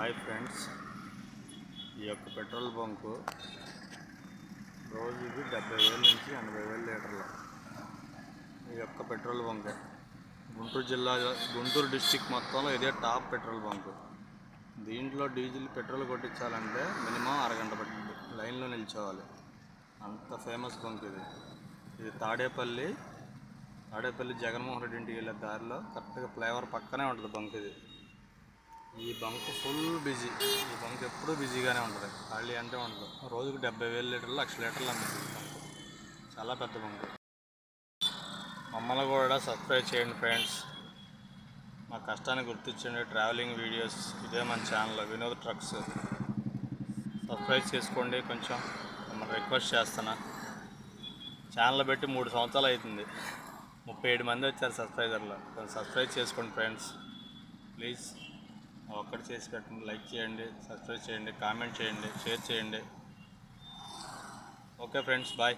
Hi friends, ఈ యొక్క petrol bunk రోజుకి 70,000 నుంచి 80,000 లీటర్లు. ఈ యొక్క పెట్రోల్ బంక్ గుంటూరు డిస్టిక్ మొత్తంలో ఇదే టాప్ పెట్రోల్ బంకు. దీంట్లో డీజిల్ పెట్రోల్ కొట్టించాలంటే మినిమం అరగంట పడుతుంది, లైన్లో నిల్చోవాలి. అంత ఫేమస్ బంక్ ఇది తాడేపల్లి జగన్మోహన్ రెడ్డి ఇంటికి వెళ్ళే దారిలో కరెక్ట్గా ఫ్లైఓవర్ పక్కనే ఉంటుంది బంక్ ఇది. ఈ బంక్ ఫుల్ బిజీ. ఈ బంక్ ఎప్పుడూ బిజీగానే ఉంటుంది, ఖాళీ అంటే ఉండదు. రోజుకు 70,000 లీటర్లు 1,00,000 లీటర్లు అమ్ముతుంది బంక్. చాలా పెద్ద బంక్. మమ్మల్ని కూడా సబ్స్క్రైబ్ చేయండి ఫ్రెండ్స్. మా కష్టాన్ని గుర్తించండి. ట్రావెలింగ్ వీడియోస్ ఇదే మన ఛానల్ వినోద్ ట్రక్స్. సబ్స్క్రైబ్ చేసుకోండి. కొంచెం మిమ్మల్ని రిక్వెస్ట్ చేస్తున్నా. ఛానల్ పెట్టి 3 సంవత్సరాలు అవుతుంది. 37 మంది వచ్చారు సబ్స్క్రైబర్లు. సబ్స్క్రైబ్ చేసుకోండి ఫ్రెండ్స్ ప్లీజ్. ఒక్కటి చేసి పెట్టండి. లైక్ చేయండి, సబ్స్క్రైబ్ చేయండి, కామెంట్ చేయండి, షేర్ చేయండి. Okay friends, bye.